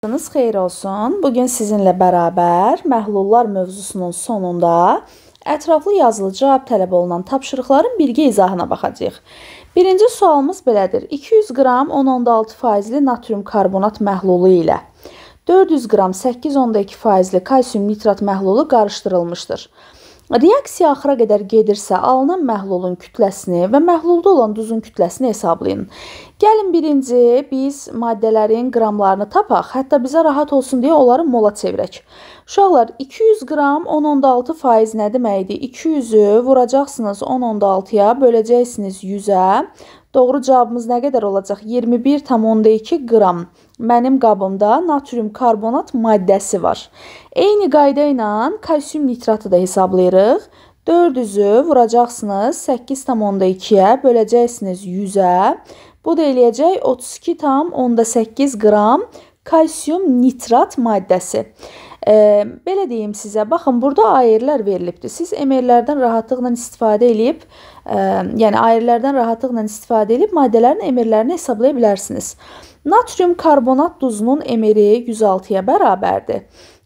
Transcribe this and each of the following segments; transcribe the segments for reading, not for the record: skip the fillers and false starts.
Vaxtınız xeyir olsun. Bugün sizinlə bərabər məhlullar mövzusunun sonunda ətraflı yazılı cavab tələb olunan tapşırıqların birgə izahına baxacağıq. Birinci sualımız belədir. 200 qram 10,6 faizli natrium karbonat məhlulu ilə 400 qram 8,2 faizli kalsium nitrat məhlulu qarışdırılmışdır. Reaksiya axıra qədər gedirsə, alınan məhlulun kütləsini və məhlulda olan duzun kütləsini hesablayın. Gəlin birinci biz maddələrin qramlarını tapaq, hətta bizə rahat olsun deyə onları mola çevirək. Uşaqlar 200 qram 10,6 faiz nə deməkdir? 200-ü vuracaqsınız 10,6-ya, böləcəksiniz 100-ə. Doğru cavabımız nə qədər olacaq? 21,2 qram. Mənim qabımda natrium karbonat maddəsi var. Eyni qayda ilə kalsium nitratı da hesablayırıq. 400-ü vuracaqsınız 8,2-yə, böləcəksiniz 100-ə. Bu da eləyəcək 32,8 qram kalsium nitrat maddəsi. Belə deyim sizə, baxın burada ayirlər verilibdir. Siz emerlərdən rahatlıqla istifadə edib, maddələrin emerlərini hesablaya bilərsiniz. Natrium karbonat duzunun emeri 106-ya bərabərdir.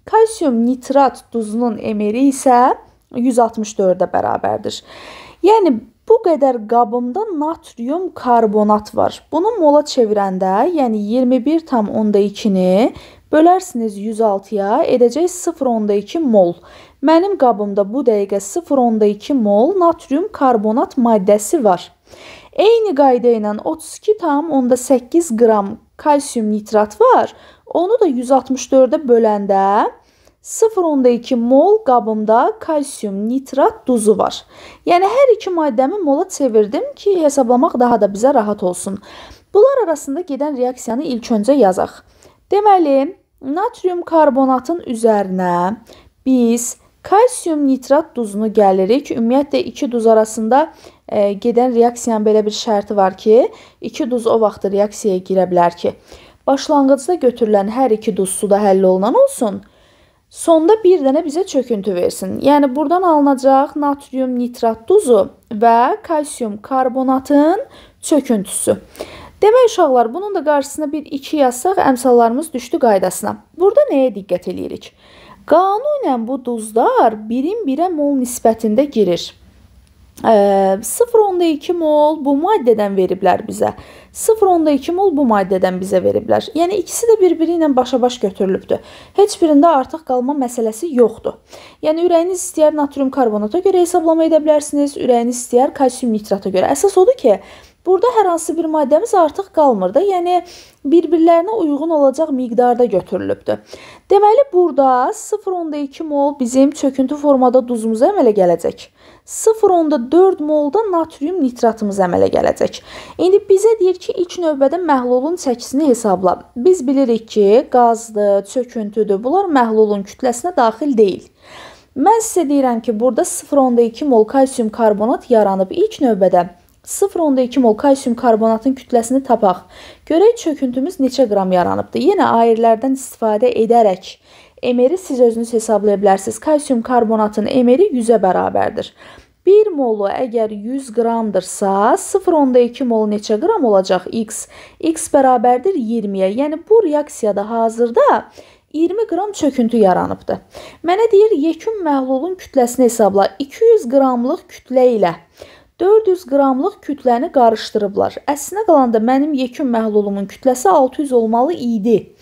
Kalsium nitrat duzunun emeri isə 164-ə bərabərdir. Yəni, bu qədər qabımda natrium karbonat var. Bunu mola çevirəndə, yəni 21,2-ni bölərsiniz 106-ya, edəcək 0,2 mol. Mənim qabımda bu dəqiqə 0,2 mol natrium karbonat maddəsi var. Eyni qayda ilə 32,8 qram kalsium nitrat var. Onu da 164-ə böləndə 0,2 mol qabımda kalsium nitrat duzu var. Yəni, hər iki maddəmi mola çevirdim ki, hesablamaq daha da bizə rahat olsun. Bunlar arasında gedən reaksiyanı ilk öncə yazaq. Deməli, natrium karbonatın üzərinə biz kalsium nitrat duzunu gəlirik. Ümumiyyətlə, iki duz arasında gedən reaksiyanın belə bir şərti var ki, iki duz o vaxt reaksiyaya girə bilər ki, başlanğıcda götürülən hər iki duz suda həll olunan olsun, sonda bir dənə bizə çöküntü versin. Yəni, buradan alınacaq natrium nitrat duzu və kalsium karbonatın çöküntüsü. Demək, uşaqlar, bunun da qarşısına bir 2 yazsaq, əmsallarımız düşdü qaydasına. Burada nəyə diqqət edirik? Qanunən bu duzlar birin birə mol nisbətində girir. 0,2 mol bu maddədən veriblər bizə. 0,2 mol bu maddədən bizə veriblər. Yəni, ikisi də bir-biri ilə başa-baş götürülübdür. Heç birində artıq qalma məsələsi yoxdur. Yəni, ürəyiniz istəyər natrium karbonata görə hesablama edə bilərsiniz, ürəyiniz istəyər kalsium nitrata görə. Əsas odur ki, burada hər hansı bir maddəmiz artıq qalmır da, yəni bir-birlərinə uyğun olacaq miqdarda götürülübdür. Deməli, burada 0,2 mol bizim çöküntü formada duzumuza əmələ gələcək. 0,4 molda natrium nitratımız əmələ gələcək. İndi bizə deyir ki, ilk növbədə məhlulun çəkisini hesabla. Biz bilirik ki, qazdır, çöküntüdür, bunlar məhlulun kütləsinə daxil deyil. Mən sizə deyirəm ki, burada 0,2 mol kalsium karbonat yaranıb. İlk növbədə 0,2 mol kalsium karbonatın kütləsini tapaq. Görək çöküntümüz neçə qram yaranıbdır. Yenə ayirlərdən istifadə edərək emeri siz özünüz hesablaya bilərsiniz. Kalsium karbonatın emeri 100-ə bərabərdir. 1 molu əgər 100 qramdırsa, 0,2 mol neçə qram olacaq? X. X bərabərdir 20-yə. Yəni, bu reaksiyada hazırda 20 qram çöküntü yaranıbdır. Mənə deyir, yekun məhlulun kütləsini hesabla. 200 qramlıq kütlə ilə 400 qramlıq kütləni qarışdırıblar. Əslinə qalanda mənim yekun məhlulumun kütləsi 600 olmalı idi.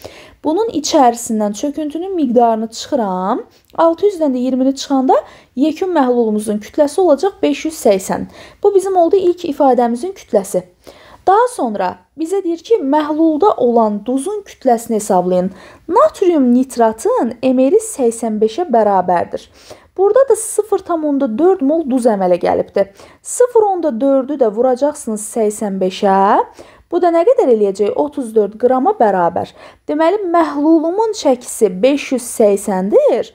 Bunun içərisindən çöküntünün miqdarını çıxıram. 600-dən də 20-ni çıxanda yekun məhlulumuzun kütləsi olacaq 580. Bu bizim oldu ilk ifadəmizin kütləsi. Daha sonra bizə deyir ki, məhlulda olan duzun kütləsini hesablayın. Natrium nitratın emeri 85-ə bərabərdir. Burada da 0,4 mol duz əmələ gəlibdir. 0,4-ü də vuracaqsınız 85-ə. Bu da nə qədər eləyəcək? 34 qrama bərabər. Deməli, məhlulumun çəkisi 580-dir.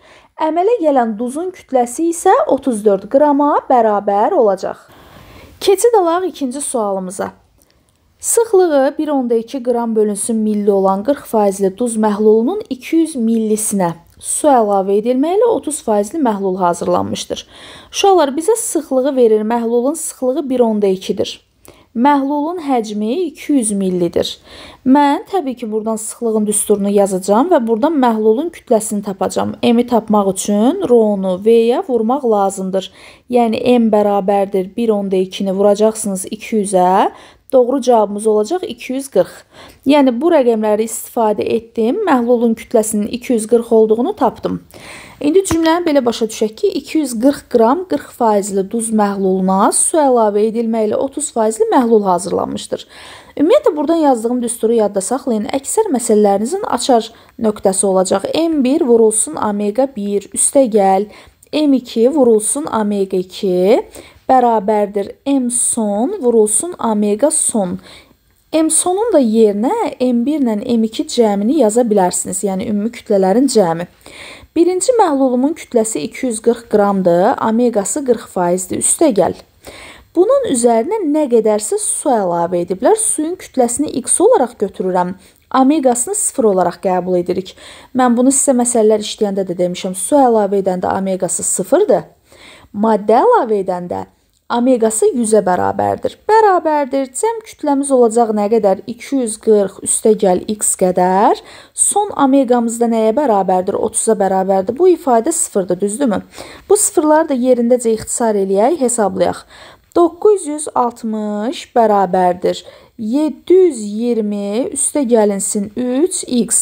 Əmələ gələn duzun kütləsi isə 34 qrama bərabər olacaq. Keçid alaq ikinci sualımıza. Sıxlığı 1,2 qram bölünsün milli olan 40 faizli duz məhlulunun 200 millisinə su əlavə edilməklə 30 faizli məhlul hazırlanmışdır. Uşaqlar, bizə sıxlığı verir. Məhlulun sıxlığı 1,2-dir. Məhlulun həcmi 200 millidir. Mən təbii ki, buradan sıxlığın düsturunu yazacağam və buradan məhlulun kütləsini tapacağam. M-i tapmaq üçün ρ-nu V-yə vurmaq lazımdır. Yəni M bərabərdir 1/2-ni vuracaqsınız 200-ə. Doğru cavabımız olacaq 240. Yəni bu rəqəmləri istifadə etdim. Məhlulun kütləsinin 240 olduğunu tapdım. İndi cümləni belə başa düşək ki, 240 qram 40% duz məhluluna su əlavə edilməklə 30% məhlul hazırlanmışdır. Ümumiyyətlə, buradan yazdığım düsturu yadda saxlayın. Əksər məsələlərinizin açar nöqtəsi olacaq. M1 vurulsun omega 1 üstəgəl M2 vurulsun omega 2 bərabərdir M son vurulsun omega son. M sonun da yerinə M1 ilə M2 cəmini yaza bilərsiniz. Yəni, ümumi kütlələrin cəmi. Birinci məhlulumun kütləsi 240 qramdır, omegası 40%dir, üstəgəl. Bunun üzərinə nə qədərsə su əlavə ediblər. Suyun kütləsini X olaraq götürürəm. Omegasını 0 olaraq qəbul edirik. Mən bunu sizə məsələlər işləyəndə də demişəm. Su əlavə edəndə omegası 0-dır. Maddə əlavə edəndə omegası 100-ə bərabərdir. Bərabərdir. Cəm kütləmiz olacaq nə qədər? 240 üstəgəl X qədər. Son omegamız da nəyə bərabərdir? 30-a bərabərdir. Bu ifadə 0-dır, düzdürmü? Bu sıfırları da yerindəcə ixtisar eləyək, hesablayaq. 960 bərabərdir 720 üstəgəlinsin 3x.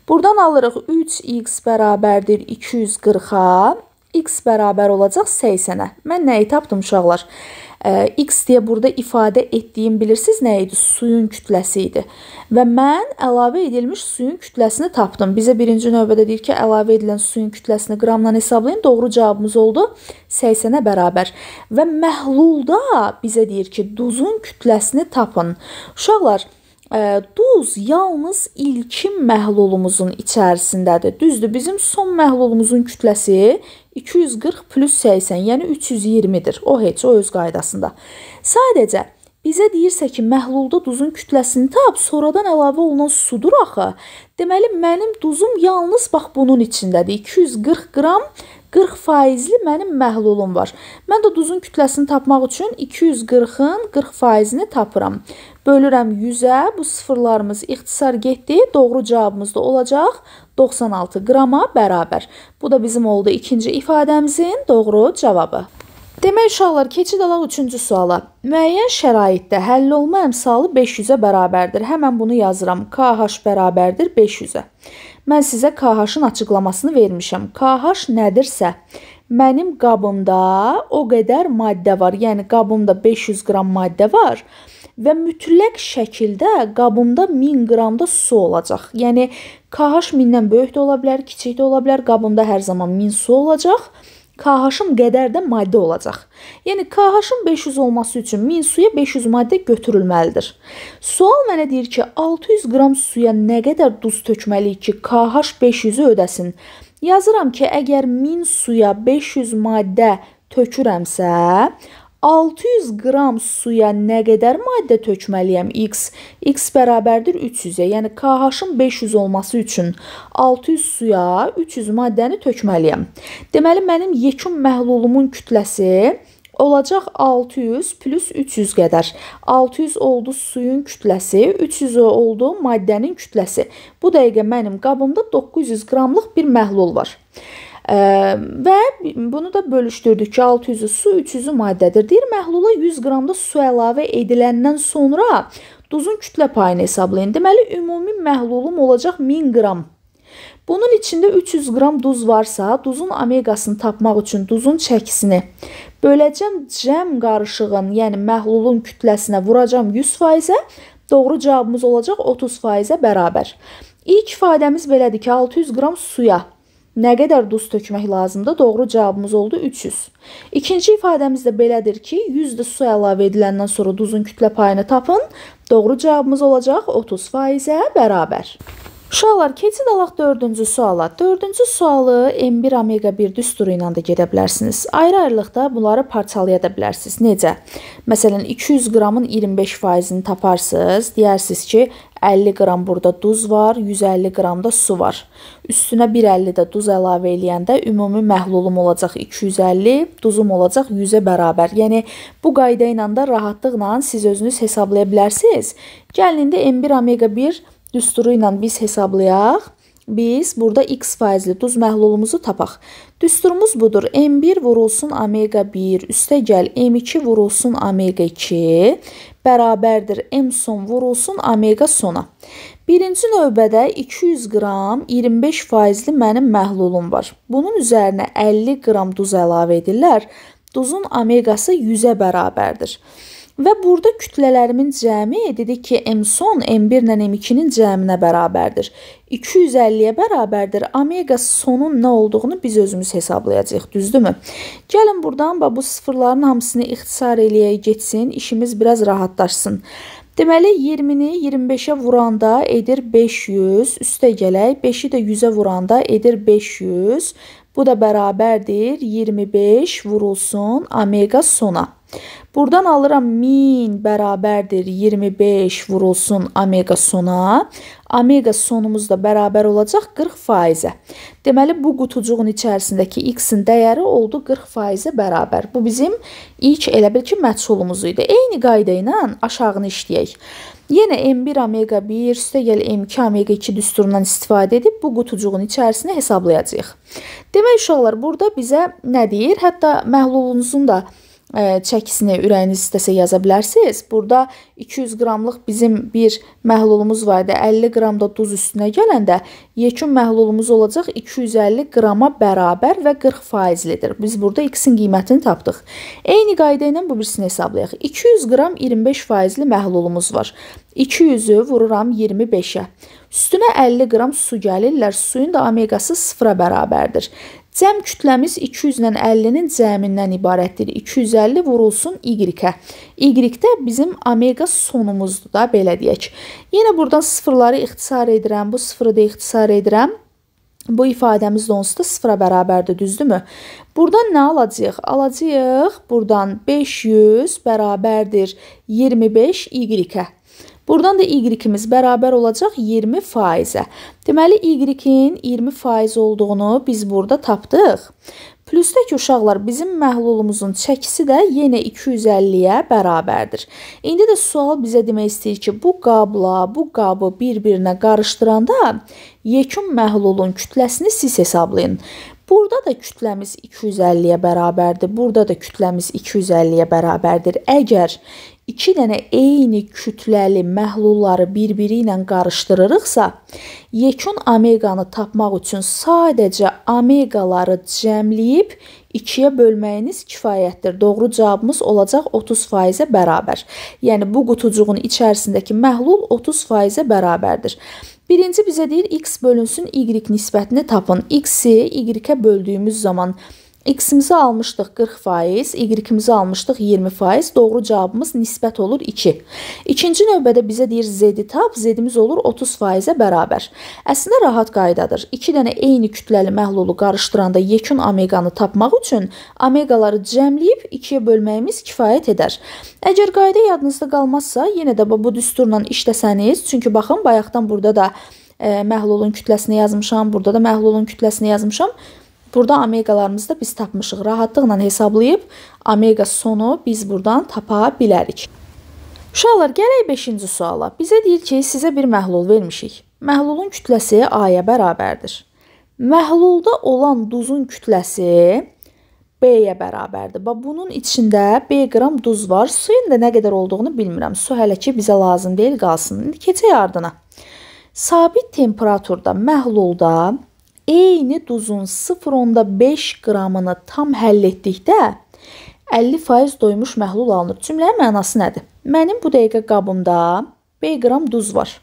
Buradan alırıq 3x bərabərdir 240-a. X bərabər olacaq 80-ə. Mən nəyi tapdım uşaqlar? X deyə burada ifadə etdiyim bilirsiniz nə idi? Suyun kütləsi idi. Və mən əlavə edilmiş suyun kütləsini tapdım. Bizə birinci növbədə deyir ki, əlavə edilən suyun kütləsini qramla hesablayın. Doğru cavabımız oldu 80-ə bərabər. Və məhlulda bizə deyir ki, duzun kütləsini tapın. Uşaqlar, duz yalnız ilkin məhlulumuzun içərisindədir. Düzdür, bizim son məhlulumuzun kütləsi 240 plus 80, yəni 320-dir. O heç, o öz qaydasında. Sadəcə, bizə deyirsə ki, məhlulda duzun kütləsini tap, sonradan əlavə olunan sudur axı. Deməli, mənim duzum yalnız bax bunun içindədir. 240 qram 40%li mənim məhlulum var. Mən də duzun kütləsini tapmaq üçün 240-ın 40%ni tapıram. Bölürəm 100-ə, bu sıfırlarımız ixtisar getdi. Doğru cavabımız da olacaq 96 qrama bərabər. Bu da bizim oldu ikinci ifadəmizin doğru cavabı. Demək, uşaqlar, keçid alaq 3-cü suala. Müəyyən şəraitdə həll olma əmsalı 500-ə bərabərdir. Həmən bunu yazıram. KH bərabərdir 500-ə. Mən sizə KH-ın açıqlamasını vermişəm. KH nədirsə, mənim qabımda o qədər maddə var. Yəni, qabımda 500 qram maddə var. Və mütləq şəkildə qabımda 1000 qramda su olacaq. Yəni, KH 1000-dən böyük də ola bilər, kiçik də ola bilər. Qabımda hər zaman 1000 su olacaq. KH-ın qədər də maddə olacaq. Yəni, KH-ın 500 olması üçün 1000 suya 500 maddə götürülməlidir. Sual mənə deyir ki, 600 qram suya nə qədər duz tökməliyik ki, KH 500-ü ödəsin? Yazıram ki, əgər 1000 suya 500 maddə tökürəmsə, 600 qram suya nə qədər maddə tökməliyəm? X bərabərdir 300-ə. Yəni, KH-ın 500 olması üçün 600 suya 300 maddəni tökməliyəm. Deməli, mənim yekun məhlulumun kütləsi olacaq 600 plus 300 qədər. 600 oldu suyun kütləsi, 300 oldu maddənin kütləsi. Bu dəqiqə mənim qabımda 900 qramlıq bir məhlul var. Və bunu da bölüşdürdük ki, 600-ü su, 300-ü maddədir. Deyir, məhlula 100 qramda su əlavə ediləndən sonra duzun kütlə payını hesablayın. Deməli, ümumi məhlulum olacaq 1000 qram. Bunun içində 300 qram duz varsa, duzun omegasını tapmaq üçün duzun çəkisini böləcəm cəm qarışığın, yəni məhlulun kütləsinə vuracam 100%-ə, doğru cavabımız olacaq 30%-ə bərabər. İlk ifadəmiz belədir ki, 600 qram suya nə qədər duz tökmək lazımdır? Doğru cavabımız oldu 300. İkinci ifadəmiz də belədir ki, 100 su əlavə ediləndən sonra duzun kütlə payını tapın. Doğru cavabımız olacaq 30%-ə bərabər. Uşaqlar, keçid alaq 4-cü suala. 4-cü sualı M1 omega 1 düsturu ilə də gedə bilərsiniz. Ayrı-ayrılıqda bunları parçalaya da bilərsiniz. Necə? Məsələn, 200 qramın 25%-ni taparsınız. Deyərsiniz ki, 50 qram burada duz var, 150 qram da su var. Üstünə 150 də duz əlavə eləyəndə ümumi məhlulum olacaq 250, duzum olacaq 100-ə bərabər. Yəni bu qayda ilə də rahatlıqla siz özünüz hesablaya bilərsiniz. Gəlin indi M1 omega 1 düsturu ilə biz hesablayaq. Biz burada x faizli duz məhlulumuzu tapaq. Düsturumuz budur. M1 vurulsun omega 1 üstə gəl M2 vurulsun omega 2 bərabərdir M son vurulsun omega sona. Birinci növbədə 200 qram 25 faizli mənim məhlulum var. Bunun üzərinə 50 qram duz əlavə edirlər. Duzun omegası 100-ə bərabərdir. Və burada kütlələrimin cəmi dedik ki, M son M1 ilə M2-nin cəminə bərabərdir. 250-yə bərabərdir. Omega sonun nə olduğunu biz özümüz hesablayacağıq, düzdürmü? Gəlin buradan bu sıfırların hamısını ixtisar eləyək getsin, işimiz biraz rahatlaşsın. Deməli, 20-ni 25-ə vuranda edir 500, üstə gələk, 5-i də 100-ə vuranda edir 500. Bu da bərabərdir 25 vurulsun omega sona. Buradan alıram 1000 bərabərdir 25 vurulsun omega sona. Omega sonumuz da bərabər olacaq 40%. Deməli, bu qutucuğun içərisindəki x-in dəyəri oldu 40%-ə bərabər. Bu bizim ilk elə bil ki, məchulumuz idi. Eyni qayda ilə aşağını işləyək. Yenə M1 omega 1 üstə gəl M2 omega 2 düsturundan istifadə edib bu qutucuğun içərisini hesablayacağıq. Demək uşaqlar, burada bizə nə deyir? Hətta məhlulunuzun da çəkisini ürəyiniz istəsə yaza bilərsiniz. Burada 200 qramlıq bizim bir məhlulumuz var idi. 50 qram da duz üstünə gələndə yekun məhlulumuz olacaq 250 qrama bərabər və 40%lidir. Biz burada x-in qiymətini tapdıq. Eyni qayda ilə bu birisini hesablayaq. 200 qram 25%li məhlulumuz var. 200-ü vururam 25-ə. Üstünə 50 qram su gəlirlər. Suyun da omegası 0-a bərabərdir. Cəm kütləmiz 200 ilə 50-nin cəmindən ibarətdir. 250 vurulsun y-ə. Y-də bizim omega sonumuzdur da, belə deyək. Yenə buradan sıfırları ixtisar edirəm. Bu sıfırı da ixtisar edirəm. Bu ifadəmiz də onsuz da sıfıra bərabərdir, düzdürmü? Buradan nə alacağıq? Alacağıq buradan 500 bərabərdir 25 y-ə. Buradan da y-imiz bərabər olacaq 20%-ə. Deməli, y-in 20% olduğunu biz burada tapdıq. Plusda ki, uşaqlar, bizim məhlulumuzun çəkisi də yenə 250-yə bərabərdir. İndi də sual bizə demək istəyir ki, bu qabla bu qabı bir-birinə qarışdıranda yekun məhlulun kütləsini siz hesablayın. Burada da kütləmiz 250-yə bərabərdir. Burada da kütləmiz 250-yə bərabərdir. Əgər 2 dənə eyni kütləli məhlulları bir-biri ilə qarışdırırıqsa, yekun omeganı tapmaq üçün sadəcə omegaları cəmləyib 2-yə bölməyiniz kifayətdir. Doğru cavabımız olacaq 30%-ə bərabər. Yəni, bu qutucuğun içərisindəki məhlul 30%-ə bərabərdir. Birinci bizə deyir, x bölünsün y nisbətini tapın. X-i y-ə böldüyümüz zaman x-imizi almışdıq 40%, y-imizi almışdıq 20%. Doğru cavabımız nisbət olur 2. İkinci növbədə bizə deyir z-i tap, z-imiz olur 30%-ə bərabər. Əslində rahat qaydadır. 2 dənə eyni kütləli məhlulu qarışdıranda yekun omeganı tapmaq üçün omegaları cəmləyib 2-yə bölməyimiz kifayət edər. Əgər qayda yadınızda qalmazsa, yenə də bu düsturla işləsəniz, çünki baxın, bayaqdan burada da məhlulun kütləsini yazmışam, burada da məhlulun kütləsini yazmışam. Burada omegalarımızı da biz tapmışıq. Rahatlıqla hesablayıb omega sonu biz buradan tapa bilərik. Uşaqlar, gələk 5-ci suala. Bizə deyir ki, sizə bir məhlul vermişik. Məhlulun kütləsi A-ya bərabərdir. Məhlulda olan duzun kütləsi B-yə bərabərdir. Bunun içində B qram duz var. Suyun da nə qədər olduğunu bilmirəm. Su hələ ki bizə lazım deyil, qalsın. İndi keçək ardına. Sabit temperaturda məhlulda eyni duzun 0,5 qramını tam həll etdikdə 50% doymuş məhlul alınır. Cümlənin mənası nədir? Mənim bu dəqiqə qabımda B qram duz var.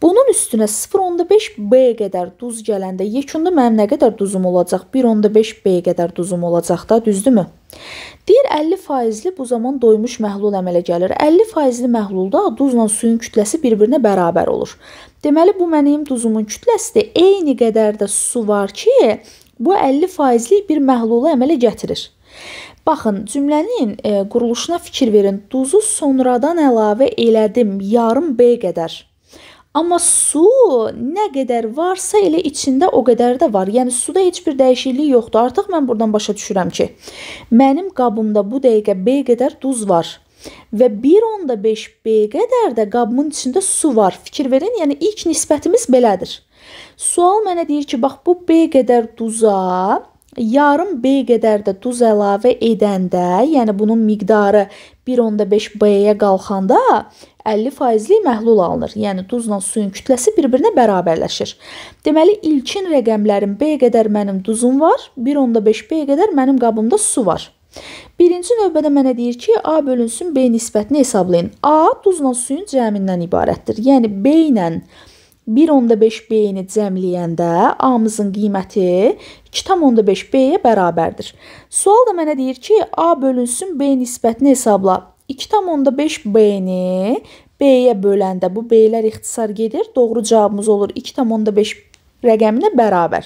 Bunun üstünə 0,5 B qədər duz gələndə yekunda mənim nə qədər duzum olacaq? 1,5 B qədər duzum olacaq da, düzdürmü? Deyir 50%li bu zaman doymuş məhlul əmələ gəlir. 50%li məhlulda duzla suyun kütləsi bir-birinə bərabər olur. Deməli, bu mənim duzumun kütləsidir. Eyni qədər də su var ki, bu 50%li bir məhlulu əmələ gətirir. Baxın, cümlənin quruluşuna fikir verin. Duzu sonradan əlavə elədim yarım B qədər. Amma su nə qədər varsa elə içində o qədər də var. Yəni suda heç bir dəyişiklik yoxdur. Artıq mən buradan başa düşürəm ki, mənim qabımda bu dəqiqə B qədər duz var və 1/5 B qədər də qabımın içində su var. Fikir verin, yəni ilk nisbətimiz belədir. Sual mənə deyir ki, bax bu B qədər duza yarım B qədər də duz əlavə edəndə, yəni bunun miqdarı 1/5 B-yə qalxanda 50%lik məhlul alınır. Yəni duzla suyun kütləsi bir-birinə bərabərləşir. Deməli, ilkin rəqəmlərin B qədər mənim duzum var, 1/5 B qədər mənim qabımda su var. Birinci növbədə mənə deyir ki, A bölünsün B nisbətini hesablayın. A duzla suyun cəmindən ibarətdir. Yəni B ilə 1/5 B-ni cəmləyəndə A-mızın qiyməti 2/5 B-yə bərabərdir. Sual da mənə deyir ki, A bölünsün B nisbətini hesabla. 2/5 B-ni B-yə böləndə bu B-lər ixtisar gedir. Doğru cavabımız olur 2/5 rəqəminə bərabər.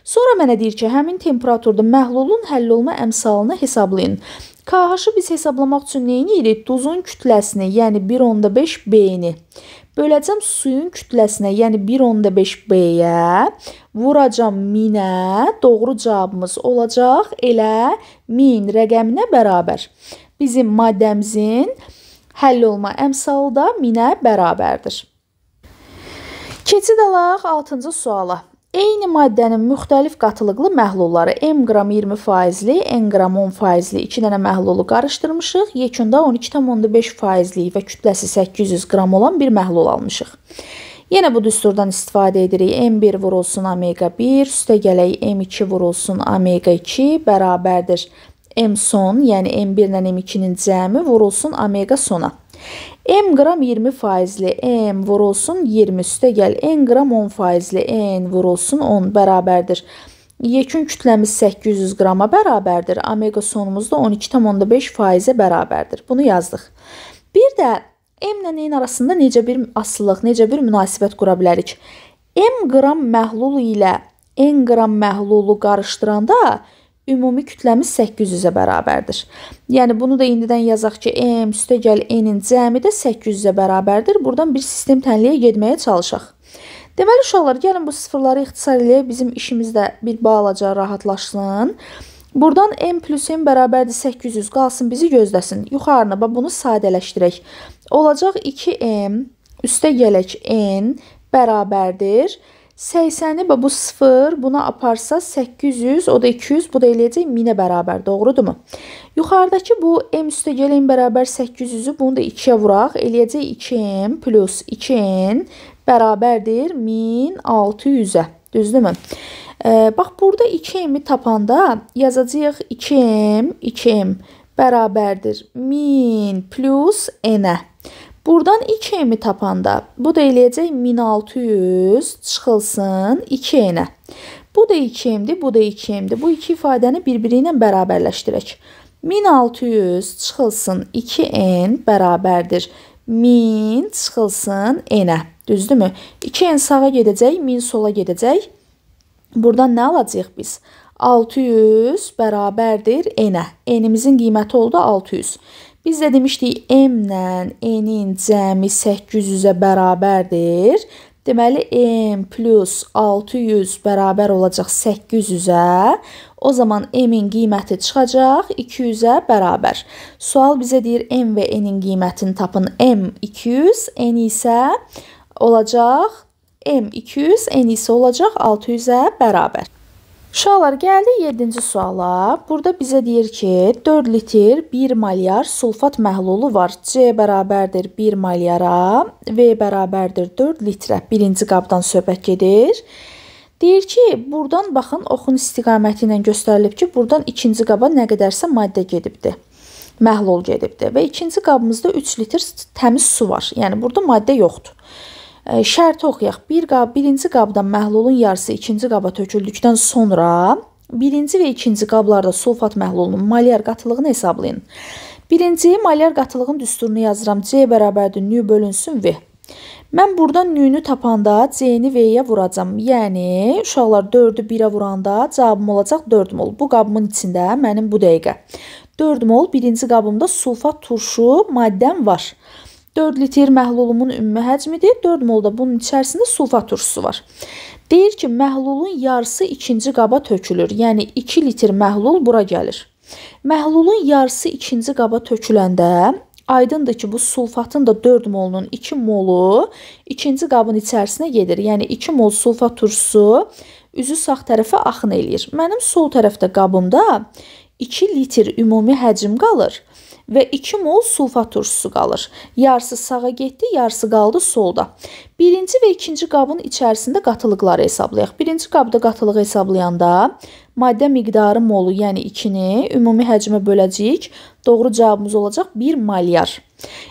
Sonra mənə deyir ki, həmin temperaturda məhlulun həll olma əmsalını hesablayın. KH-ı biz hesablamaq üçün nə edirik? Duzun kütləsini, yəni 1/5 B-ni böləcəm suyun kütləsinə, yəni 1/5 B-yə, vuracam 1000-ə, doğru cavabımız olacaq elə 1000 rəqəminə bərabər. Bizim maddəmizin həll olma əmsalı da 1000-ə bərabərdir. Keçid alaq 6-cı suala. Eyni maddənin müxtəlif qatılıqlı məhlulları M qram 20%li, N qram 10%li 2 dənə məhlulu qarışdırmışıq. Yekunda 12,5%lik və kütləsi 800 qram olan bir məhlul almışıq. Yenə bu düsturdan istifadə edirik. M1 vurulsun omega 1, üstə gələk M2 vurulsun omega 2 bərabərdir M son, yəni M1 ilə M2-nin cəmi vurulsun omega sona. M qram 20%li M vurulsun 20 üstə gəl. N qram 10%li N vurulsun 10 bərabərdir. Yekun kütləmiz 800 qrama bərabərdir. Omega sonumuz da 12,5%-ə bərabərdir. Bunu yazdıq. Bir də M ilə N arasında necə bir asılılıq, necə bir münasibət qura bilərik? M qram məhlulu ilə N qram məhlulu qarışdıranda ümumi kütləmiz 800-ə bərabərdir. Yəni, bunu da indidən yazaq ki, M üstə gəl N-in cəmi də 800-ə bərabərdir. Buradan bir sistem tənliyə getməyə çalışaq. Deməli, uşaqlar, gəlin bu sıfırları ixtisar eləyək, bizim işimiz də bir balaca rahatlaşsın. Buradan M plus M bərabərdir 800 qalsın, bizi gözləsin. Yuxarına bunu sadələşdirək. Olacaq 2M üstə gələk N bərabərdir 80-i bu 0, buna aparsa 800, o da 200, bu da eləyəcək 1000-ə bərabər, doğrudurmu? Yuxarıdakı bu M üstə gəlin bərabər 800-ü, bunu da 2-yə vuraq, eləyəcək 2M plus 2N bərabərdir 1600-ə, düzdürmü? Bax, burada 2M-i tapanda yazacağıq 2M bərabərdir 1000 plus N-ə. Buradan 2M-i tapanda bu da eləyəcək 1600 çıxılsın 2N-ə. Bu da 2M-dir, bu da 2M-dir. Bu iki ifadəni bir-biri ilə bərabərləşdirək. 1600 çıxılsın 2N bərabərdir 1000 çıxılsın N-ə. Düzdürmü? 2N sağa gedəcək, 1000 sola gedəcək. Buradan nə alacağıq biz? 600 bərabərdir N-ə. N-imizin qiyməti oldu 600. Biz də demişdik, M-lə N-in cəmi 800-ə bərabərdir. Deməli, M plus 600 bərabər olacaq 800-ə. O zaman M-in qiyməti çıxacaq 200-ə bərabər. Sual bizə deyir, M və N-in qiymətini tapın. M 200, N isə olacaq, M 200, N isə olacaq 600-ə bərabər. Uşaqlar, gəldi 7-ci suala. Burada bizə deyir ki, 4 litr 1 malyar sulfat məhlulu var. C bərabərdir 1 malyara, V bərabərdir 4 litrə. Birinci qabdan söhbət gedir. Deyir ki, buradan baxın, oxun istiqaməti ilə göstərilib ki, buradan ikinci qaba nə qədərsə maddə gedibdir. Məhlul gedibdir. Və ikinci qabımızda 3 litr təmiz su var. Yəni, burada maddə yoxdur. Şərti oxuyaq. Birinci qabdan məhlulun yarısı ikinci qaba töküldükdən sonra birinci və ikinci qablarda sulfat məhlulunun malyar qatılığını hesablayın. Birinci malyar qatılığın düsturunu yazıram. C bərabərdir nü bölünsün V. Mən buradan nüyünü tapanda C-ni V-yə vuracam. Yəni, uşaqlar 4-ü 1-ə vuranda cavabım olacaq 4 mol. Bu qabımın içində mənim bu dəqiqə 4 mol birinci qabımda sulfat turşu maddəm var. 4 litr məhlulumun ümumi həcmidir. 4 molda bunun içərisində sulfat turşusu var. Deyir ki, məhlulun yarısı ikinci qaba tökülür. Yəni 2 litr məhlul bura gəlir. Məhlulun yarısı ikinci qaba töküləndə aydındır ki, bu sulfatın da 4 molunun 2 molu ikinci qabın içərisinə gedir. Yəni 2 mol sulfat turşusu üzü sağ tərəfə axın eləyir. Mənim sol tərəfdə qabımda 2 litr ümumi həcm qalır və 2 mol sulfat turşusu qalır. Yarısı sağa getdi, yarısı qaldı solda. Birinci və ikinci qabın içərisində qatılıqları hesablayaq. Birinci qabda qatılığı hesablayanda maddə miqdarı molu, yəni 2-ni ümumi həcmə böləcəyik. Doğru cavabımız olacaq 1 malyar.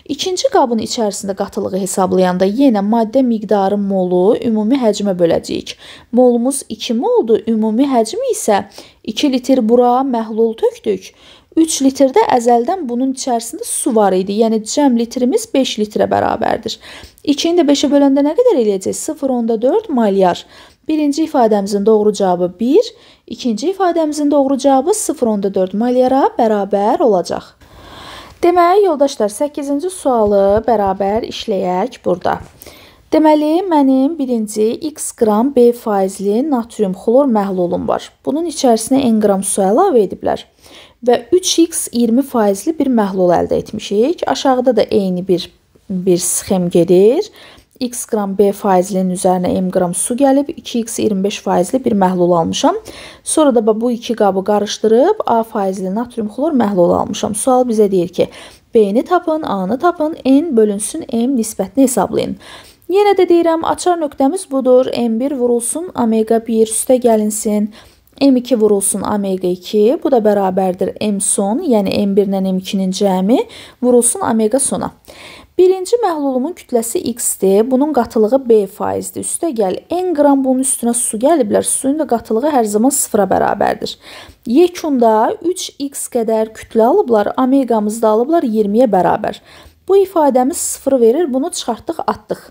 İkinci qabın içərisində qatılığı hesablayanda yenə maddə miqdarı molu ümumi həcmə böləcəyik. Molumuz 2 moldur, ümumi həcmi isə 2 litr bura məhlul tökdük. 3 litrdə əzəldən bunun içərisində su var idi. Yəni cəm litrimiz 5 litrə bərabərdir. 2-ni də 5-ə böləndə nə qədər eləyəcək? 0,4 malyar. Birinci ifadəmizin doğru cavabı 1, ikinci ifadəmizin doğru cavabı 0,4 malyara bərabər olacaq. Deməli, yoldaşlar, 8-ci sualı bərabər işləyək burada. Deməli, mənim birinci x qram B faizli natrium xlor məhlulum var. Bunun içərisinə n qram su əlavə ediblər. Və 3x 20 faizli bir məhlul əldə etmişik. Aşağıda da eyni bir sxem gedir. X qram B faizlinin üzərinə m qram su gəlib, 2x 25 faizli bir məhlul almışam. Sonra da bu iki qabı qarışdırıb A faizli natrium xlor məhlul almışam. Sual bizə deyir ki, B-ni tapın, A-nı tapın, n bölünsün m nisbətini hesablayın. Yenə də deyirəm, açar nöqtəmiz budur. M1 vurulsun, omega 1 üstə gəlinsin. M2 vurulsun omega 2, bu da bərabərdir M son, yəni M1 ilə M2-nin cəmi vurulsun omega sona. Birinci məhlulumun kütləsi x-dir, bunun qatılığı B faizdir. Üstə gəl, n qram bunun üstünə su gəliblər, suyun da qatılığı hər zaman 0-a bərabərdir. Yekunda 3x qədər kütlə alıblar, omegamızı da alıblar 20-yə bərabər. Bu ifadəmiz 0 verir, bunu çıxartdıq, atdıq.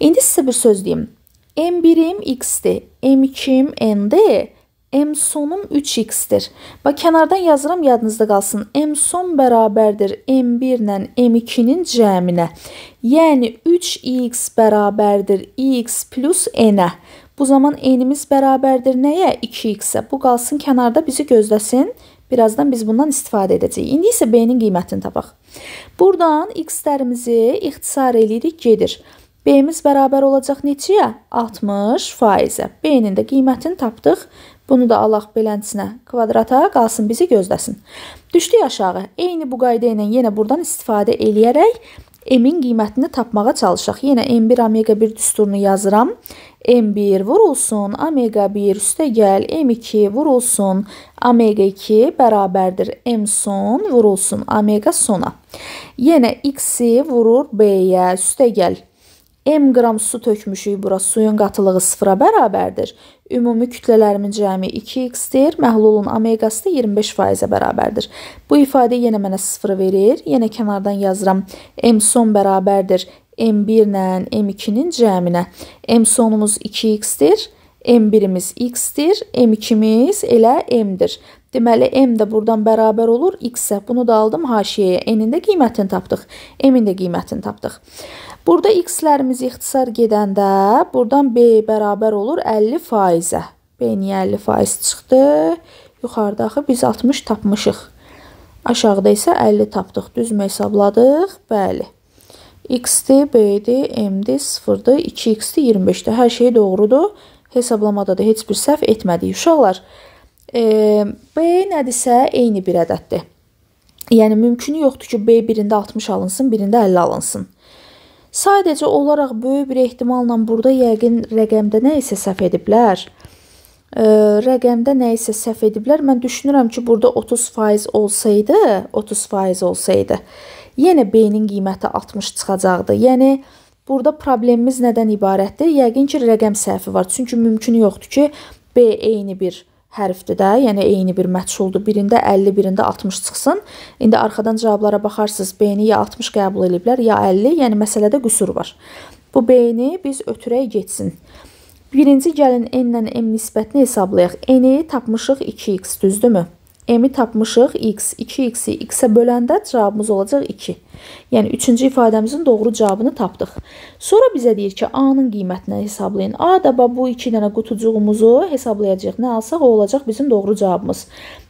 İndi sizə bir söz deyim. M1-im x-dir, M2-im n-dir. M sonum 3x-dir. Bax, kənardan yazıram, yadınızda qalsın. M son bərabərdir M1 ilə M2-nin cəminə. Yəni 3x bərabərdir x plus n-ə. Bu zaman n-imiz bərabərdir nəyə? 2x-ə. Bu qalsın kənarda, bizi gözləsin. Birazdan biz bundan istifadə edəcəyik. İndi isə B-nin qiymətini tapaq. Buradan x-lərimizi ixtisar edirik, gedir. B-miz bərabər olacaq neçəyə? 60%-ə. B-nin də qiymətini tapdıq. Bunu da alaq beləntisinə kvadrata, qalsın bizi gözləsin. Düşdük aşağı. Eyni bu qayda ilə yenə buradan istifadə eləyərək m-in qiymətini tapmağa çalışaq. Yenə m1 omega 1 düsturunu yazıram. M1 vurulsun, omega 1 üstə gəl, M2 vurulsun, omega 2 bərabərdir M son vurulsun omega sona. Yenə x-i vurur B-yə, üstə gəl. M qram su tökmüşük bura, suyun qatılığı 0-a bərabərdir. Ümumi kütlələrimin cəmi 2x-dir, məhlulun omegası da 25%-ə bərabərdir. Bu ifadə yenə mənə 0 verir. Yenə kənardan yazıram. M son bərabərdir M1 ilə M2-nin cəminə. M sonumuz 2x-dir, M1-imiz x-dir, M2-miz elə M-dir. Deməli, M də buradan bərabər olur x-ə. Bunu da aldım haşiyəyə. N-in də qiymətini tapdıq. M-in də qiymətini tapdıq. Burada x-lərimiz ixtisar gedəndə buradan B bərabər olur 50%-ə. B niyə 50% çıxdı? Yuxarıda axı biz 60 tapmışıq. Aşağıda isə 50 tapdıq. Düzmü hesabladıq? Bəli. X-dir, B-dir, M-dir, 0-dir, 2x-dir, 25-dir. Hər şey doğrudur. Hesablamada da heç bir səhv etmədik. Uşaqlar, B nədirsə eyni bir ədəddir. Yəni, mümkünü yoxdur ki, B birində 60 alınsın, birində 50 alınsın. Sadəcə olaraq böyük bir ehtimalla burada yəqin rəqəmdə nə isə səhv ediblər. Mən düşünürəm ki, burada 30% olsaydı, yenə B-nin qiyməti 60 çıxacaqdı. Yəni, burada problemimiz nədən ibarətdir? Yəqin ki, rəqəm səhvi var. Çünki mümkünü yoxdur ki, B eyni bir hərfdir də, yəni eyni bir məchuldur. Birində 50, birində 60 çıxsın. İndi arxadan cavablara baxarsınız, B-ni ya 60 qəbul ediblər, ya 50, yəni məsələdə qüsur var. Bu B-ni biz ötürək getsin. Birinci gəlin n ilə m nisbətini hesablayaq. N-i tapmışıq 2x, düzdürmü? M-i tapmışıq x, 2x-i x-ə böləndə cavabımız olacaq 2. Yəni, üçüncü ifadəmizin doğru cavabını tapdıq. Sonra bizə deyir ki, A-nın qiymətini hesablayın. A da bu 2 dənə qutucuğumuzu hesablayacaq. Nə alsaq, o olacaq bizim doğru cavabımız.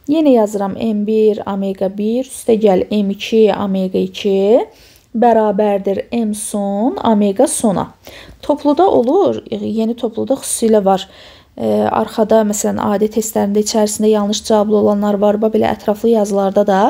Yenə yazıram M1, omega 1, üstə gəl M2, omega 2 bərabərdir M son, omega sona. Topluda olur, yeni topluda xüsusilə var. Arxada, məsələn, adi testlərində içərisində yanlış cavablı olanlar var. Belə ətraflı yazılarda da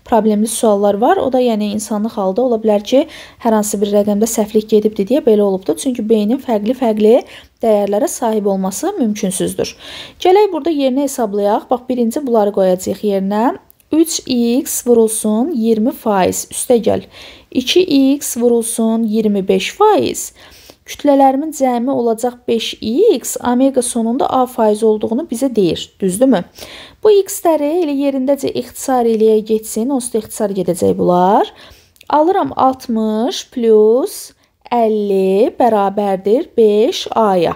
problemli suallar var. O da yəni insanlıq halda ola bilər ki, hər hansı bir rəqəmdə səhvlik gedibdir deyə belə olubdur. Çünki beynin fərqli-fərqli dəyərlərə sahib olması mümkünsüzdür. Gələk burada yerinə hesablayaq. Bax, birinci bunları qoyacaq yerinə. 3x vurulsun 20%, üstə gəl. 2x vurulsun 25%. Kütlələrimin cəmi olacaq 5x, omega sonunda A faiz olduğunu bizə deyir. Düzdürmü? Bu x-ləri elə yerindəcə ixtisar eləyək getsin. Onsuz da ixtisar gedəcək bunlar. Alıram 60 plus 50 bərabərdir 5A-ya.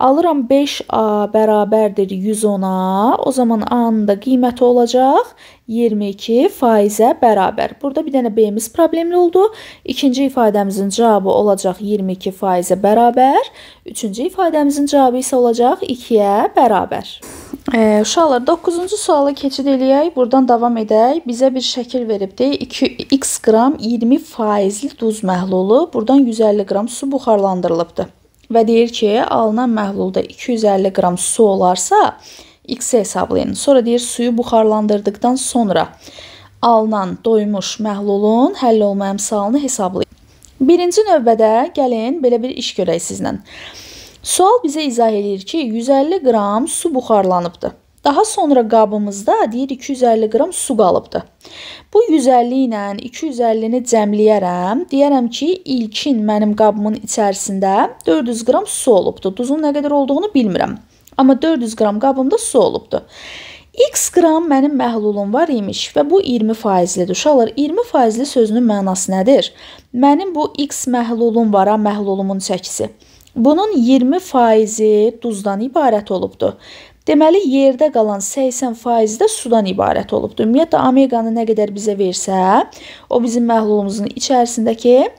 Alıram 5A bərabərdir 110-a. O zaman A-nın da qiyməti olacaq 22%-ə bərabər. Burada bir dənə B-miz problemli oldu. İkinci ifadəmizin cavabı olacaq 22%-ə bərabər. Üçüncü ifadəmizin cavabı isə olacaq 2-yə bərabər. Uşaqlar, 9-cu sualı keçid eləyək. Buradan davam edək. Bizə bir şəkil veribdir. 2x qram 20%li duz məhlulu. Buradan 150 qram su buxarlandırılıbdır. Və deyir ki, alınan məhlulda 250 qram su olarsa, x-i hesablayın. Sonra deyir, suyu buxarlandırdıqdan sonra alınan doymuş məhlulun həll olma əmsalını hesablayın. Birinci növbədə gəlin, belə bir iş görək sizlə. Sual bizə izah edir ki, 150 qram su buxarlanıbdır. Daha sonra qabımızda deyir 250 qram su qalıbdır. Bu 150 ilə 250-ni cəmləyərəm. Deyərəm ki, ilkin mənim qabımın içərisində 400 qram su olubdur. Duzun nə qədər olduğunu bilmirəm. Amma 400 qram qabımda su olubdur. X qram mənim məhlulum var imiş və bu 20%lidir. Uşaqlar, 20%li sözünün mənası nədir? Mənim bu X məhlulum var, məhlulumun çəkisi. Bunun 20%-i duzdan ibarət olubdur. Deməli, yerdə qalan 80% də sudan ibarət olubdur. Ümumiyyətlə, omeganı nə qədər bizə versə, o bizim məhlulumuzun içərisindəki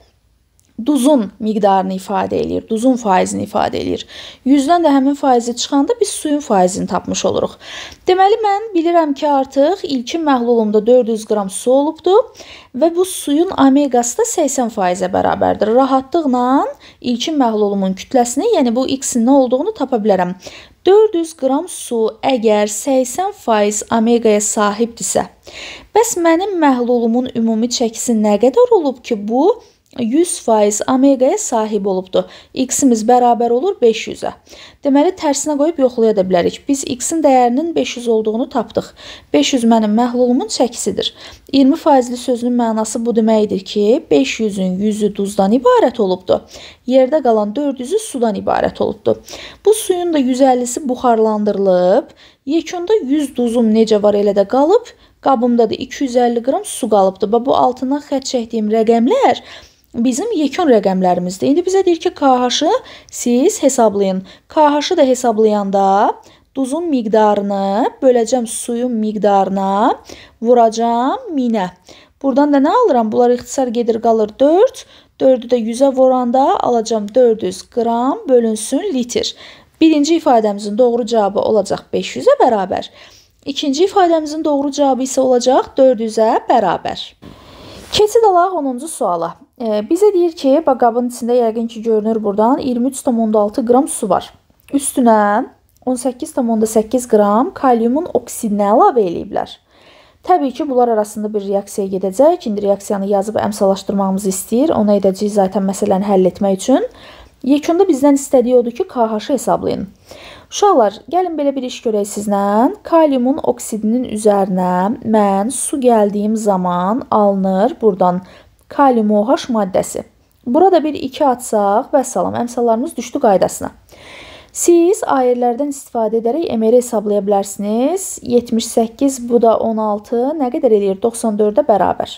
duzun miqdarını ifadə edir, duzun faizini ifadə edir. 100-dən də həmin faizi çıxanda biz suyun faizini tapmış oluruq. Deməli, mən bilirəm ki, artıq ilkin məhlulumda 400 qram su olubdur və bu suyun omegası da 80%-ə bərabərdir. Rahatlıqla ilkin məhlulumun kütləsini, yəni bu x-in nə olduğunu tapa bilərəm. 400 qram su əgər 80% omegaya sahibdirsə, bəs mənim məhlulumun ümumi çəkisi nə qədər olub ki, bu 100% omegaya sahib olubdur. X-imiz bərabər olur 500-ə. Deməli, tərsinə qoyub yoxlaya da bilərik. Biz x-in dəyərinin 500 olduğunu tapdıq. 500 mənim məhlulumun çəkisidir. 20%li sözünün mənası bu deməkdir ki, 500-ün 100-ü duzdan ibarət olubdur. Yerdə qalan 400-ü sudan ibarət olubdur. Bu suyun da 150-si buxarlandırılıb. Yekunda 100 duzum necə var elə də qalıb. Qabımda da 250 qram su qalıbdır. Bu altından xətt çəkdiyim rəqəmlər bizim yekun rəqəmlərimizdir. İndi bizə deyir ki, KH-ı siz hesablayın. KH-ı da hesablayanda duzun miqdarını böləcəm suyun miqdarına, vuracam 1000-ə. Buradan da nə alıram? Bunlar ixtisar gedir, qalır 4. 4-ü də 100-ə vuranda alacam 400 qram bölünsün litr. Birinci ifadəmizin doğru cavabı olacaq 500-ə bərabər. İkinci ifadəmizin doğru cavabı isə olacaq 400-ə bərabər. Keçid alaq 10-cu suala. Bizə deyir ki, qabın içində yəqin ki, görünür buradan 23,6 qram su var. Üstünə 18,8 qram kalyumun oksidini əlavə eləyiblər. Təbii ki, bunlar arasında bir reaksiya gedəcək. İndi reaksiyanı yazıb əmsallaşdırmağımızı istəyir. Ona edəcəyik zaten məsələni həll etmək üçün. Yekunda bizdən istədiyi odur ki, KH-ı hesablayın. Uşaqlar, gəlin belə bir iş görək sizlə. Kalyumun oksidinin üzərinə mən su gəldiyim zaman alınır buradan kalyum OH maddəsi. Burada bir 2 atsaq və salam, əmsallarımız düşdü qaydasına. Siz ayirlərdən istifadə edərək MR hesablaya bilərsiniz. 78, bu da 16, nə qədər eləyir? 94-ə bərabər.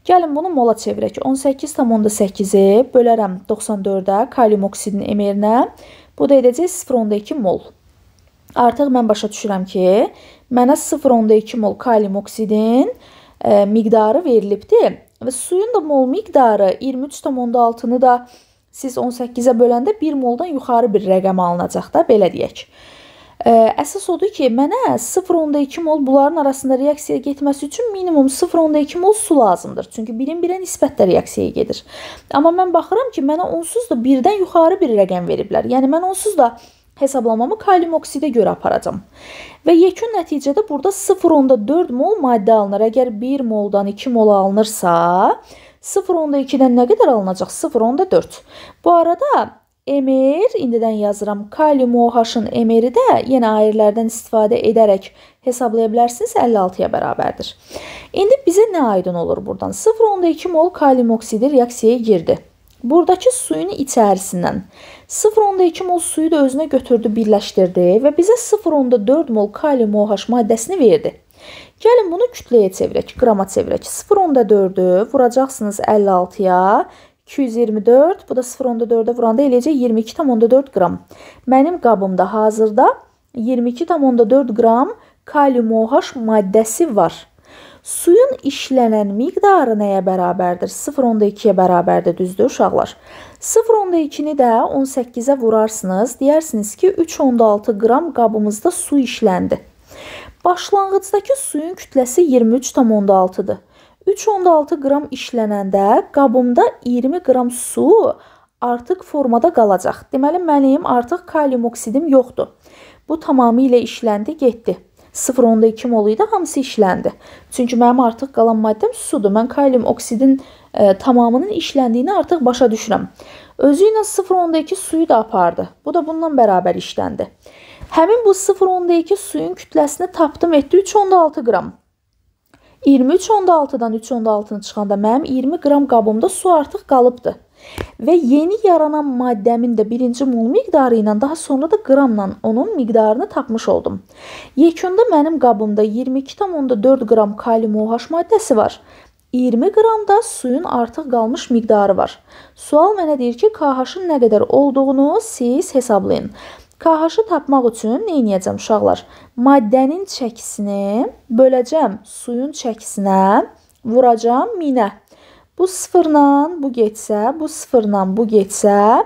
Gəlin bunu mola çevirək. 18,8-i bölərəm 94-ə kalyum oksidinin MR-nə. Bu da edəcək 0,2 mol. Artıq mən başa düşürəm ki, mənə 0,2 mol kalium oksidin miqdarı verilibdir və suyun da mol miqdarı 23,6-nı da siz 18-ə böləndə 1 moldan yuxarı bir rəqəm alınacaq da, belə deyək. Əsas odur ki, mənə 0,2 mol bunların arasında reaksiyaya getməsi üçün minimum 0,2 mol su lazımdır. Çünki birin-birə nisbətdə reaksiyaya gedir. Amma mən baxıram ki, mənə onsuz da birdən yuxarı bir rəqəm veriblər. Yəni, mən onsuz da hesablamamı kalium oksidə görə aparacam. Və yekun nəticədə burada 0,4 mol maddə alınır. Əgər 1 moldan 2 mol alınırsa, 0,2-dən nə qədər alınacaq? 0,4. Bu arada Mr, indidən yazıram, kalium OH-ın Mr-i də yenə ayrılərdən istifadə edərək hesablaya bilərsiniz, 56-ya bərabərdir. İndi bizə nə aydın olur buradan? 0,2 mol kalium oksidi reaksiyaya girdi. Buradakı suyun içərisindən 0,2 mol suyu da özünə götürdü, birləşdirdi və bizə 0,4 mol kalium OH maddəsini verdi. Gəlin bunu kütləyə çevirək, qrama çevirək. 0,4-ü vuracaqsınız 56-ya, 224, bu da 0,4-ə vuranda eləyəcək 22,4 qram. Mənim qabımda hazırda 22,4 qram kalium OH maddəsi var. Suyun işlənən miqdarı nəyə bərabərdir? 0,2-yə bərabərdir, düzdür uşaqlar? 0,2-ni də 18-ə vurarsınız, deyərsiniz ki, 3,6 qram qabımızda su işləndi. Başlanğıcdakı suyun kütləsi 23,6-dır. 3,6 qram işlənəndə qabımda 20 qram su artıq formada qalacaq. Deməli, mənim artıq kalium oksidim yoxdur. Bu tamamilə işləndi, getdi. 0,2 mol idi, hamısı işləndi. Çünki mənim artıq qalan maddəm sudur. Mən kalium oksidin tamamının işləndiyini artıq başa düşürəm. Özü ilə 0,2 suyu da apardı. Bu da bununla bərabər işləndi. Həmin bu 0,2 suyun kütləsini tapdım, etdi 3,6 qram. 23,6-dan 3,6-nı çıxanda mənim 20 qram qabımda su artıq qalıbdır. Və yeni yaranan maddəmin də birinci mol miqdarı ilə daha sonra da qramla onun miqdarını tapmış oldum. Yekunda mənim qabımda 22,4 qram kalium OH maddəsi var. 20 qram da suyun artıq qalmış miqdarı var. Sual mənə deyir ki, KH-ın nə qədər olduğunu siz hesablayın. KH-ı tapmaq üçün nə edəcəm uşaqlar? Maddənin çəkisini böləcəm suyun çəkisinə, vuracam 1000-ə. Bu sıfırla bu getsə, bu sıfırla bu getsə,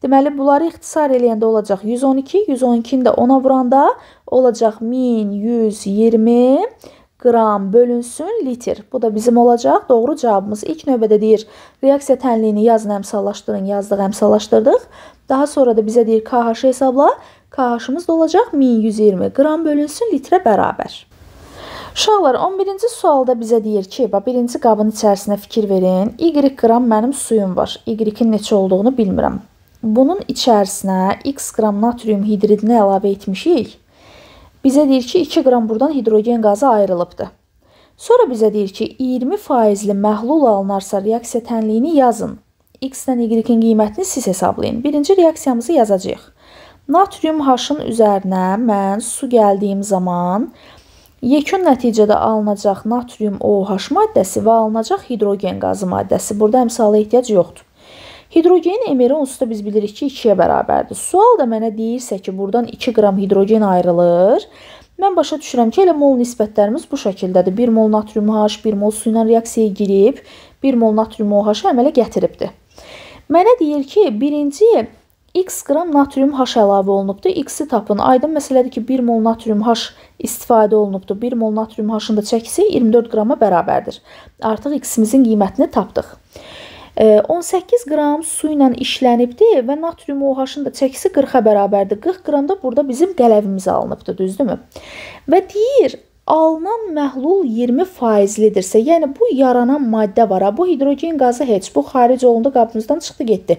deməli bunları ixtisar eləyəndə olacaq 112, 112-ni də 10-a vuranda olacaq 1120 qram bölünsün litr. Bu da bizim olacaq doğru cavabımız. İlk növbədə deyir, reaksiya tənliyini yazın, əmsallaşdırın, yazdıq, əmsallaşdırdıq. Daha sonra da bizə deyir KH hesabla. KH-ımız da olacaq 1120 qram bölünsün litrə bərabər. Uşaqlar, 11-ci sualda bizə deyir ki, birinci qabın içərisinə fikir verin. Y qram mənim suyum var. Y-in neçə olduğunu bilmirəm. Bunun içərisinə x qram natrium hidridini əlavə etmişik. Bizə deyir ki, 2 qram buradan hidrogen qazı ayrılıbdır. Sonra bizə deyir ki, 20% məhlul alınarsa reaksiya tənliyini yazın. X-dən Y-in qiymətini siz hesablayın. Birinci reaksiyamızı yazacağıq. Natrium H-ın üzərinə mən su gəldiyim zaman yekun nəticədə alınacaq natrium OH maddəsi və alınacaq hidrogen qazı maddəsi. Burada əmsala ehtiyac yoxdur. Hidrogenin emeri onsuz da biz bilirik ki, 2-yə bərabərdir. Sual da mənə deyirsə ki, buradan 2 qram hidrogen ayrılır. Mən başa düşürəm ki, elə mol nisbətlərimiz bu şəkildədir. 1 mol natrium OH 1 mol su ilə reaksiyaya girib, 1 mol natrium OH-ı əmələ gətiribdir. Mənə deyir ki, birinci x qram natrium H əlavə olunubdur. X-i tapın. Aydın məsələdir ki, 1 mol natrium H istifadə olunubdur. 1 mol natrium H-ın da çəkisi 24 qrama bərabərdir. Artıq x-imizin qiymətini tapdıq. 18 qram su ilə işlənibdir və natrium OH-ın da çəkisi 40-a bərabərdir. 40 qram da burada bizim qələvimiz alınıbdır, düzdürmü? Və deyir, alınan məhlul 20%-lidirsə, yəni bu yaranan maddə var. Bu hidrogen qazı heç, bu xaric olundu, qabımızdan çıxdı, getdi.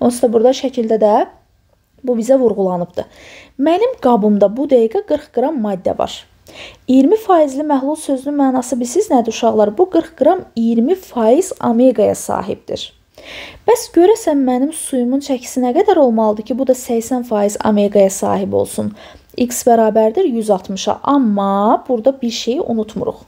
Onsuz da burada şəkildə də bu bizə vurğulanıbdır. Mənim qabımda bu dəqiqə 40 qram maddə var. 20%li məhlul sözünün mənası bilsiz nədir uşaqlar? Bu 40 qram 20% omegaya sahibdir. Bəs görəsən mənim suyumun çəkisi nə qədər olmalıdır ki, bu da 80% omegaya sahib olsun? X bərabərdir 160-a. Amma burada bir şeyi unutmuruq.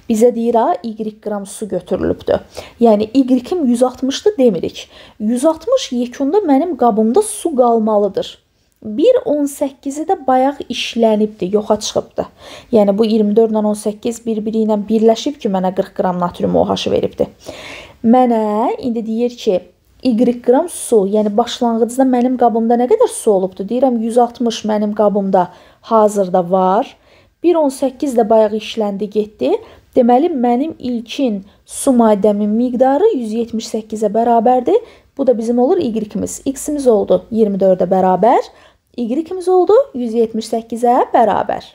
Bizə deyir, Y qram su götürülübdür. Yəni, Y-im 160-dır demirik. 160 yekunda mənim qabımda su qalmalıdır. 1,18-i də bayaq işlənibdir, yoxa çıxıbdır. Yəni bu 24 ilə 18 bir-biri ilə birləşib ki, mənə 40 qram natrium OH veribdir. Mənə indi deyir ki, Y qram su, yəni başlanğıcda mənim qabımda nə qədər su olubdur? Deyirəm 160 mənim qabımda hazırda var. 1,18 də bayaq işləndi, getdi. Deməli, mənim ilkin su maddəmin miqdarı 178-ə bərabərdir. Bu da bizim olur Y-imiz. X-imiz oldu 24-ə bərabər. Y-imiz oldu 178-ə bərabər.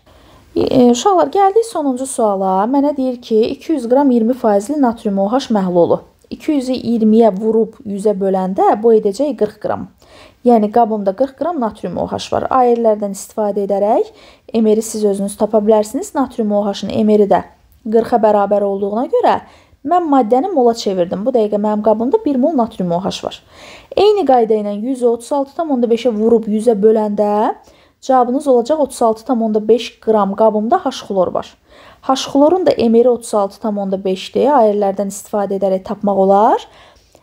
Uşaqlar, gəldik sonuncu suala. Mənə deyir ki, 200 qram 20%li natrium OH məhlulu. 200-ü 20-yə vurub 100-ə böləndə bu edəcək 40 qram. Yəni, qabımda 40 qram natrium OH var. Ayirlərdən istifadə edərək emeri siz özünüz tapa bilərsiniz. Natrium OH-ın emeri də 40-a bərabər olduğuna görə mən maddəni mola çevirdim. Bu dəqiqə mənim qabımda 1 mol natrium OH var. Eyni qayda ilə 100-ü 36,5-ə vurub 100-ə böləndə cavabınız olacaq 36,5 qram qabımda H-xlor var. H-xlorun da emeri 36,5-dir. Ayirlərdən istifadə edərək tapmaq olar.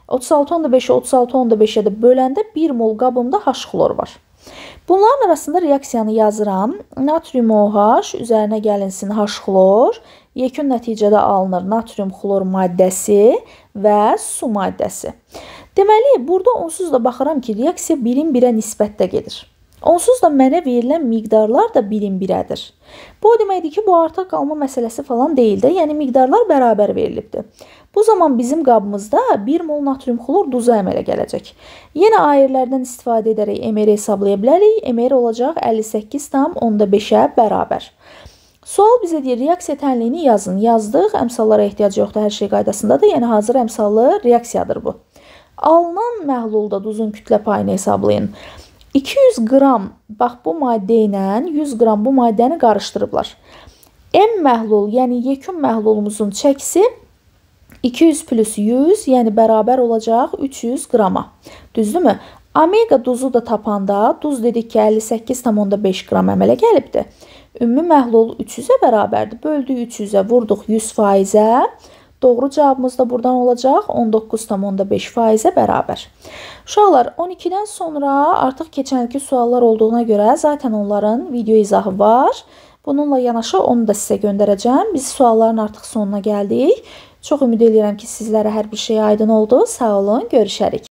36,5-i 36,5-ə də böləndə 1 mol qabımda H-xlor var. Bunların arasında reaksiyanı yazıram. Natrium OH üzərinə gəlinsin H-xlor. Yekun nəticədə alınır natrium xlor maddəsi və su maddəsi. Deməli, burada onsuz da baxıram ki, reaksiya 1-in 1-ə nisbətdə gedir. Onsuz da mənə verilən miqdarlar da 1-in 1-ədir. Bu o deməkdir ki, bu artıq qalma məsələsi falan deyil də, yəni miqdarlar bərabər verilibdir. Bu zaman bizim qabımızda 1 mol natrium xlor duzu əmələ gələcək. Yenə ayirlərdən istifadə edərək emeri hesablaya bilərik. Emeri olacaq 58,5-ə bərabər. Sual bizə deyir, reaksiya tənliyini yazın. Yazdıq, əmsallara ehtiyac yoxdur, hər şey qaydasındadır. Yəni, hazır əmsallı reaksiyadır bu. Alınan məhlulda duzun kütlə payını hesablayın. 200 qram, bax bu maddə ilə 100 qram bu maddəni qarışdırıblar. M məhlul, yəni yekun məhlulumuzun çəkisi 200 plus 100, yəni bərabər olacaq 300 qrama. Düzdürmü? Omega duzu da tapanda, duz dedik ki, 58,5 qram əmələ gəlibdir. Ümumi məhlul 300-ə bərabərdir. Böldük 300-ə, vurduq 100%-ə. Doğru cavabımız da buradan olacaq 19,5%-ə bərabər. Uşaqlar, 12-dən sonra artıq keçənki suallar olduğuna görə zaten onların video izahı var. Bununla yanaşı onu da sizə göndərəcəm. Biz sualların artıq sonuna gəldik. Çox ümid edirəm ki, sizlərə hər bir şey aydın oldu. Sağ olun, görüşərik.